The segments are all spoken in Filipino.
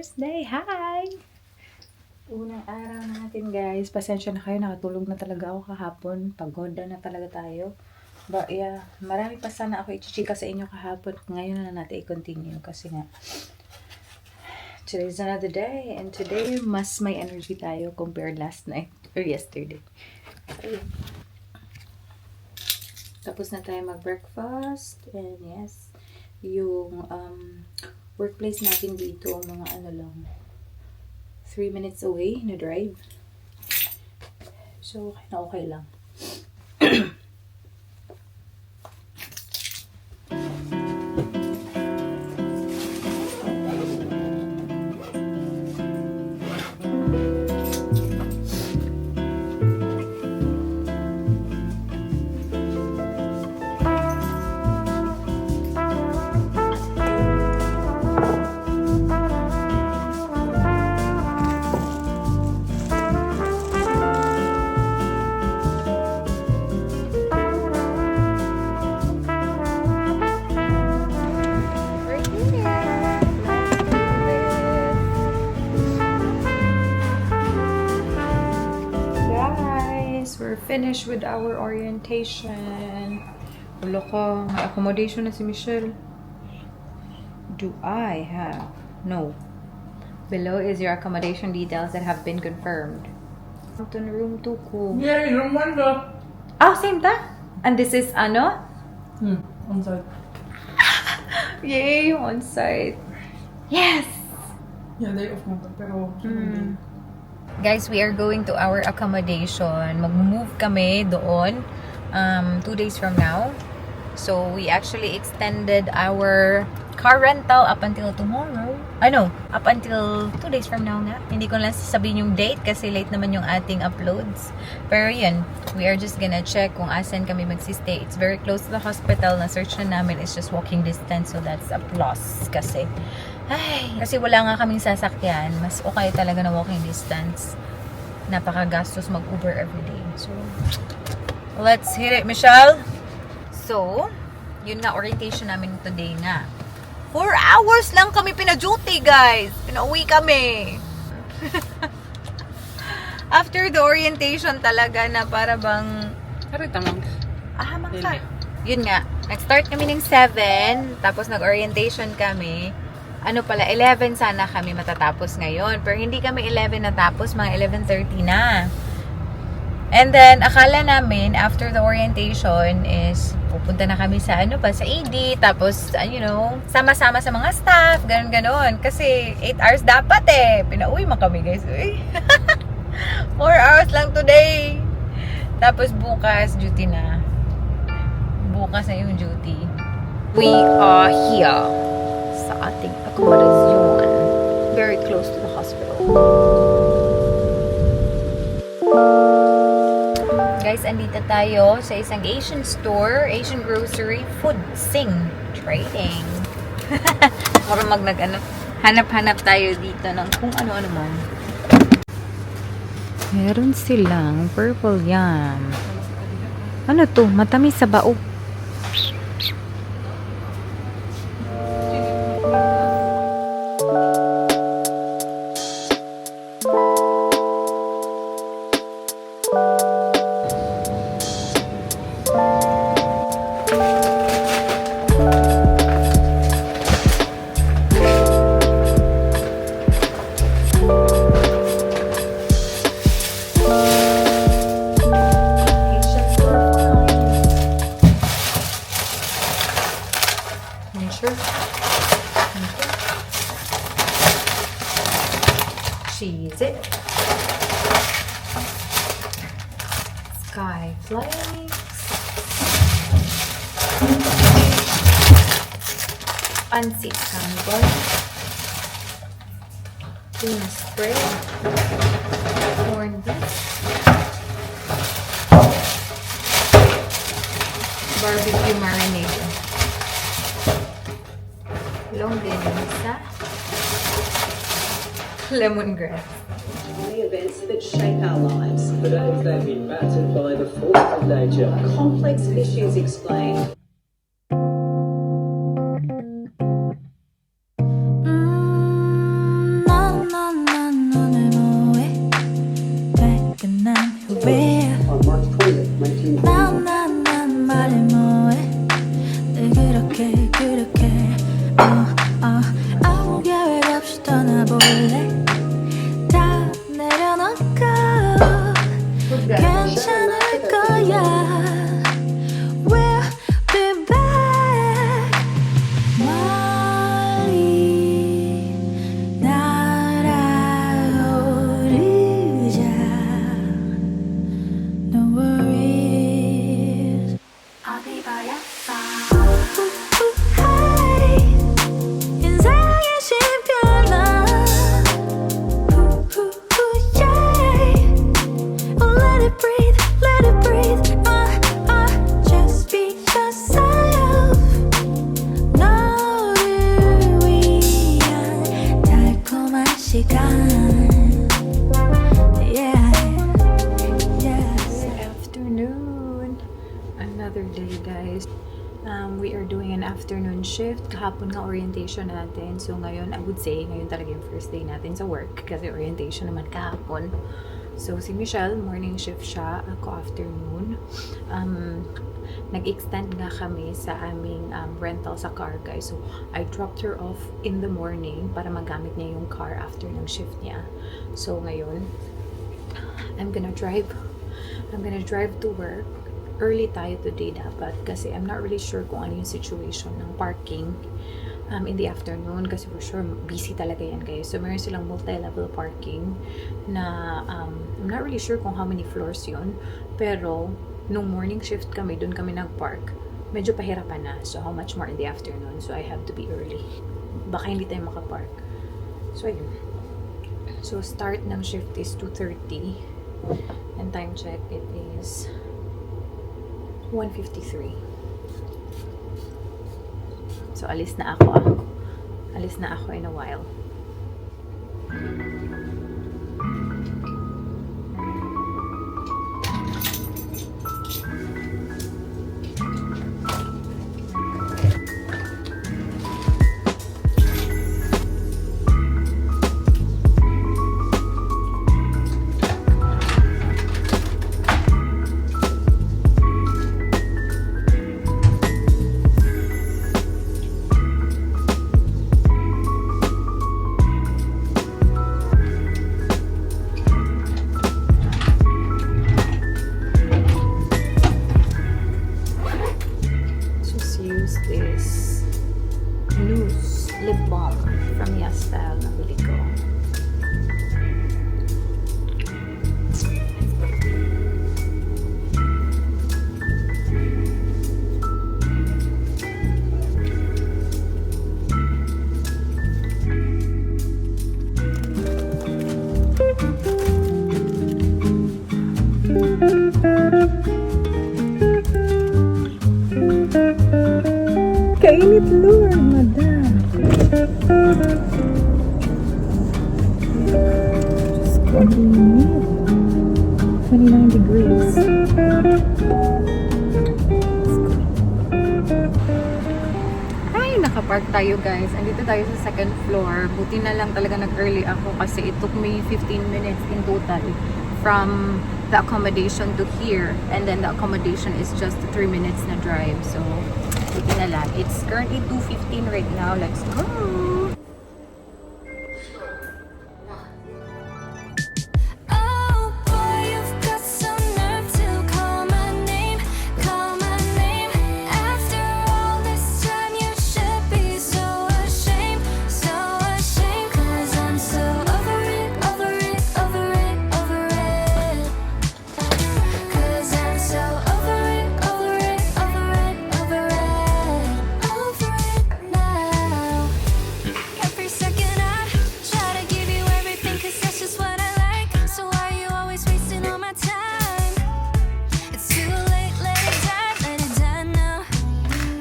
Thursday! Hi! Unang araw natin guys. Pasensya na kayo, nakatulog na talaga ako kahapon. Pagod na talaga tayo. But yeah, marami pa sana ako i-chika sa inyo kahapon. Ngayon na natin i-continue kasi nga today's another day and today mas may energy tayo compared last night or yesterday. Ayun. Tapos na tayo mag-breakfast and yes, yung workplace natin dito, mga ano lang, 3 minutes away na drive. So, okay lang. We're finished with our orientation. Wala ko, may accommodation na si Michelle. Do I have? No. Below is your accommodation details that have been confirmed. Ito na room 2 ko. Yeah, room 1 go. Ah, same ta? And this is ano? On site. Yay, on site. Yes! Yeah, day off mo pero Guys, we are going to our accommodation. Mag-move kami doon 2 days from now. So, we actually extended our car rental up until tomorrow. Up until 2 days from now nga. Hindi ko lang sasabihin yung date kasi late naman yung ating uploads. Pero yun, we are just gonna check kung asan kami magsistay. It's very close to the hospital. Na-search na namin. It's just walking distance. So, that's a plus kasi. Kasi wala nga kaming sasakyan. Mas okay talaga na walking distance. Napakagastos mag-Uber everyday. So, let's hit it, Michelle! So, yun nga, orientation namin today nga. 4 hours lang kami pina-duty, guys! Pinauwi kami! After the orientation talaga na para bang... Harita mo. Hamang ka. Yun nga, nag-start kami ng 7, tapos nag-orientation kami. 11 sana kami matatapos ngayon. Pero hindi kami 11 natapos, mga 11:30 na. And then, akala namin, after the orientation is, pupunta na kami sa sa AD, tapos, sama-sama sa mga staff, ganon-ganon. Kasi, 8 hours dapat Pinauwi man kami, guys. 4 hours lang today. Tapos, bukas, duty na. Bukas na yung duty. We are here sa ating accommodation. Very close to the hospital. Guys, andito tayo sa isang Asian store, Asian grocery, food, sing, trading. Para hanap-hanap tayo dito ng kung ano-ano man. Meron silang purple yam. Ano to? Matamis sa bao. Cheese it. Sky flakes. Pancit canton. Tuna spread. Corned beef. Barbecue marinade. Longganisa. Lemongrass. The events that shape our lives. For days they've been battered by the forces of nature. Complex issues explained. 아무 계획 없이 떠나볼래 다 내려놓고 괜찮을 거야 We'll be back 멀리 날아오르자 No worries 어디 버렸어 인생의 신편아 Let it breathe, let it breathe Just be yourself 너를 위한 달콤한 시간 Yeah, yes Afternoon. Another day, guys. We are doing an afternoon shift. Kahapon nga orientation natin. So ngayon, I would say, ngayon talaga yung first day natin sa work. Kasi orientation naman kahapon. So si Michelle, morning shift siya. Ako afternoon. Nag-extend nga kami sa aming rental sa car, guys. So I dropped her off in the morning para magamit niya yung car after ng shift niya. So ngayon, I'm gonna drive to work. Early tayo today dapat kasi I'm not really sure kung ano yung situation ng parking in the afternoon kasi for sure busy talaga yan, guys. So meron silang multi-level parking na I'm not really sure kung how many floors yun, pero nung morning shift kami, dun kami nag-park, medyo pahirapan na. So how much more in the afternoon, so I have to be early, baka hindi tayo makapark. So ayun, so start ng shift is 2:30 and time check it is 1:53. So alis na ako in a while. Use this loose lip balm from Yastyle na bili ko. Kainit, Lord, madam. Just convenient. 29 degrees. Ay, nakapark tayo, guys. Andito tayo sa second floor. Buti na lang talaga nag-early ako kasi it took me 15 minutes in total from the accommodation to here. And then the accommodation is just 3 minutes na drive. So, buti na lang. It's currently 2:15 right now. Let's go! Oh boy, you've got some nerve to call my name, call my name. After all this time, you should be so ashamed, 'cause I'm so over it, over it, over it, over it. 'Cause I'm so over it, over it, over it, over it, over it now. Every second I try to give you everything 'cause that's just what I like. So why are you always wasting all my time? It's too late, let it die now.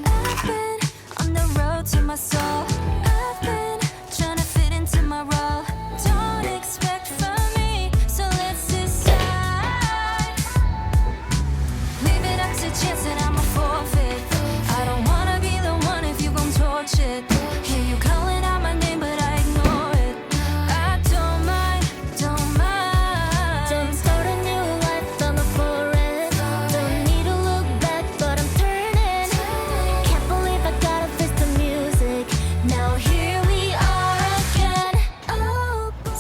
I've been on the road to my soul. I've been trying to fit into my role. Don't expect from me, so let's decide. Leave it up to chance and I'm a forfeit. I don't wanna be the one if you gon' torch it. Hear you calling out my name, but I ignore it. I don't mind, don't mind. Don't start a new life, I'm a for it. Don't need to look back, but I'm turning. Can't believe I gotta face the music.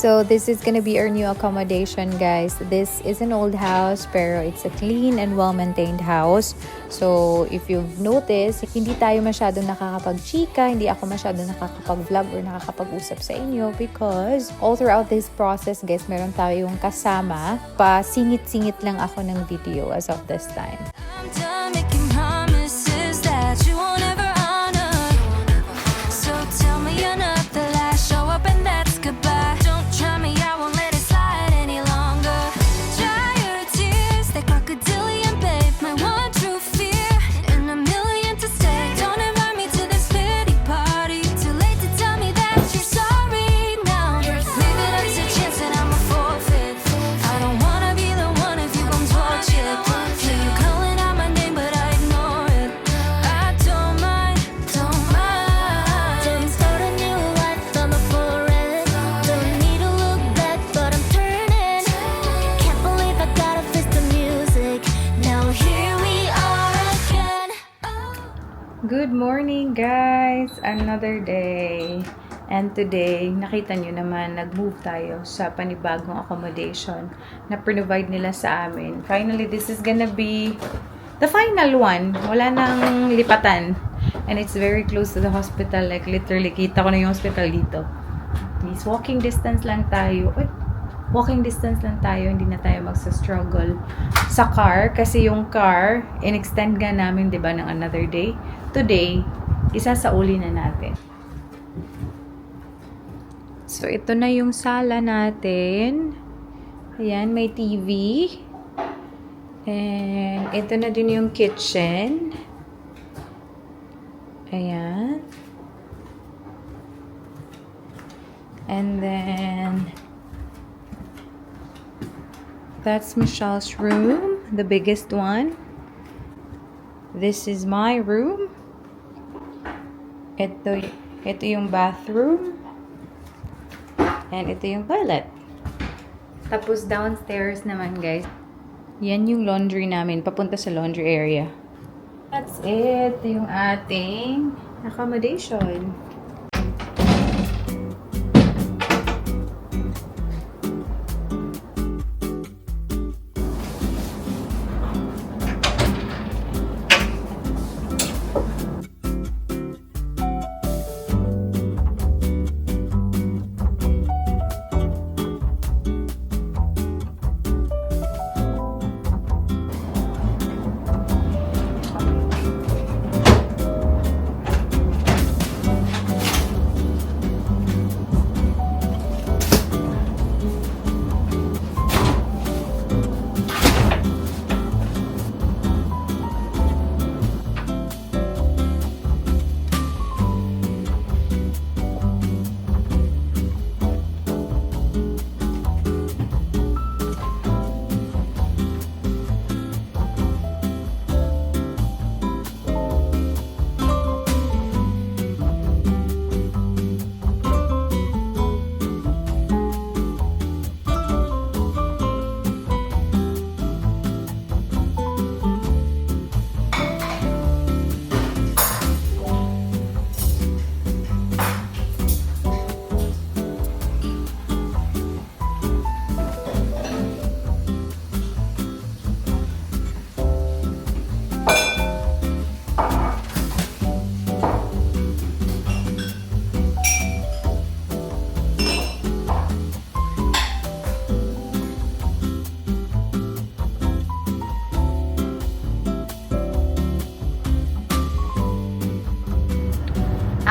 So this is gonna be our new accommodation, guys. This is an old house, pero it's a clean and well-maintained house. So if you've noticed, hindi tayo masyadong nakakapag-chika, hindi ako masyadong nakakapag-vlog or nakakapag-usap sa inyo because all throughout this process, guys, meron tayong kasama. Pa-singit-singit lang ako ng video as of this time. I'm done making promises that you won't ever honor. So tell me you're not the last. Show up and that's goodbye. Don't try me, I won't let it slide any longer. Dry your tears, that crocodilian babe. My one true fear, and a million to stay. Don't invite me to this pity party. Too late to tell me that you're sorry now. Leave it up to chance that I'm a forfeit. I don't wanna be the one if you come torch it. Yeah, you're calling out my name, but I ignore it. I don't mind, don't mind. Don't start a new life on the forest. Don't need to look back, but I'm turning. Can't believe I gotta face the music. Now here we are again. Good morning, guys! Another day. And today, nakita nyo naman, nag-move tayo sa panibagong accommodation na provide nila sa amin. Finally, this is gonna be the final one. Wala nang lipatan. And it's very close to the hospital. Like, literally, kita ko na yung hospital dito. Please, walking distance lang tayo. Uy, walking distance lang tayo. Hindi na tayo magsa-struggle sa car. Kasi yung car, in-extend nga namin, di ba, ng another day. Today, isasauli na natin. So, ito na yung sala natin. Ayan, may TV. And, ito na din yung kitchen. Ayan. And then, that's Michelle's room, the biggest one. This is my room. Ito yung bathroom. And ito yung toilet. Tapos downstairs naman, guys. Yan yung laundry namin. Papunta sa laundry area. That's it. Ito yung ating accommodation.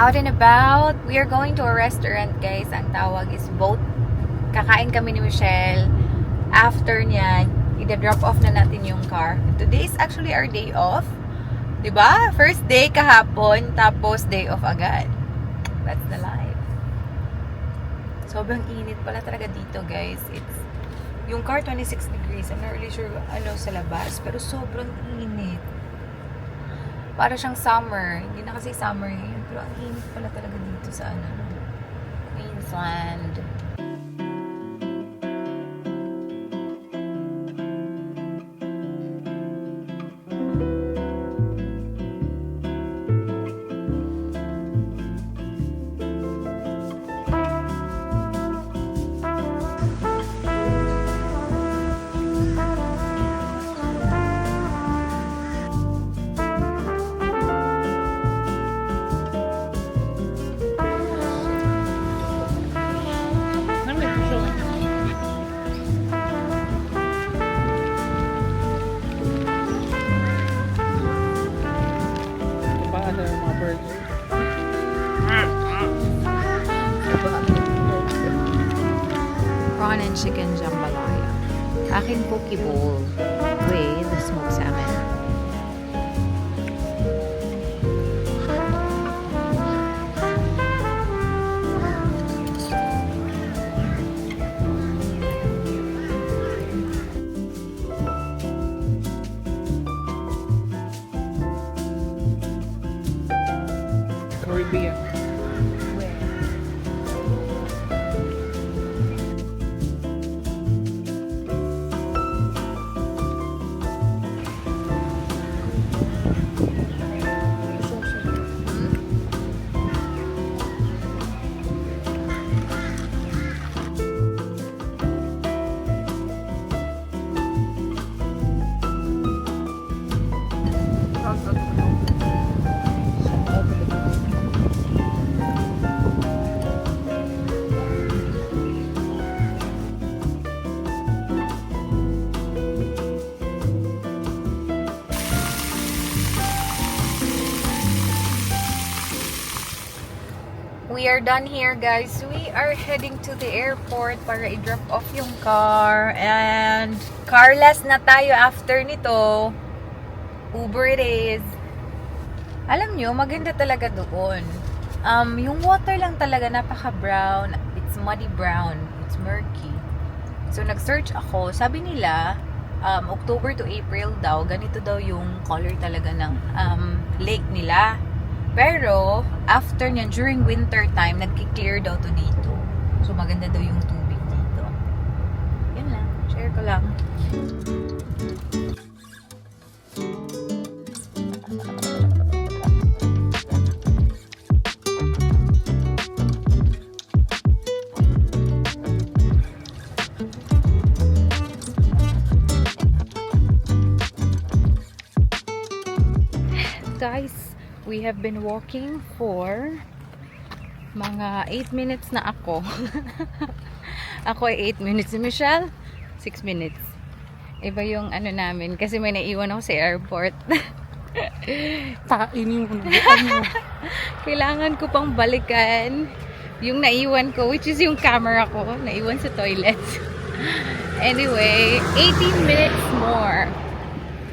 Out and about. We are going to a restaurant, guys. Ang tawag is Boat. Kakain kami ni Michelle. After niyan, ida-drop off na natin yung car. Today is actually our day off. Diba? First day kahapon, tapos day off agad. That's the life. Sobrang init pala talaga dito, guys. It's yung car 26 degrees. I'm not really sure ano sa labas, pero sobrang init. Para siyang summer. Hindi na kasi summer ngayon. Pero ang init pala talaga dito sa Queensland. Prawn and chicken jambalaya. Akin poke bowl with smoked salmon. Caribbean. We are done here, guys. We are heading to the airport para i-drop off yung car. And carless na tayo after nito. Uber it is. Alam nyo, maganda talaga doon. Yung water lang talaga napaka-brown. It's muddy brown. It's murky. So, nag-search ako. Sabi nila, October to April daw, ganito daw yung color talaga ng lake nila. Pero, after niyan, during winter time, nagki-clear daw to dito. So, maganda daw yung tubig dito. Yan lang. Share ko lang. Guys, we have been walking for mga 8 minutes na ako. Ako ay 8 minutes. Si Michelle, 6 minutes. Iba yung ano namin kasi may naiwan ako sa airport. Kainin mo na. Kailangan ko pang balikan yung naiwan ko, which is yung camera ko. Naiwan sa toilet. Anyway, 18 minutes more.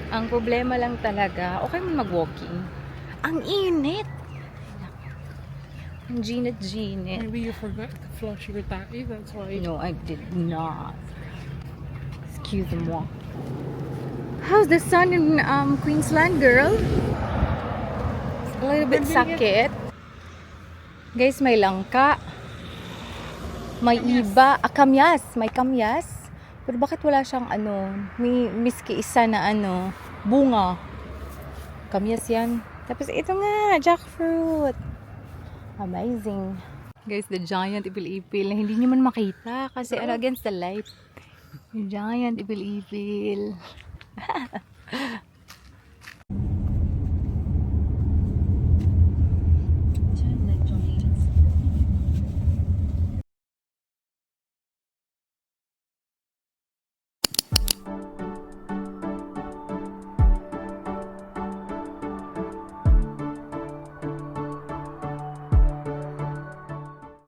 Ang problema lang talaga, okay man mag-walking. Ang init! Ang ginit. Maybe you forgot to flush your tae, that's why. No, I did not. Excuse me. How's the sun in Queensland, girl? A little bit sakit. Guys, may langka. May iba. Kamyas. May kamyas. Pero bakit wala siyang ano, may miski isa na ano, bunga. Kamyas yan. Tapos ito nga, jackfruit. Amazing. Guys, the giant ipil-ipil na hindi nyo man makita kasi against the light. Yung giant ipil-ipil.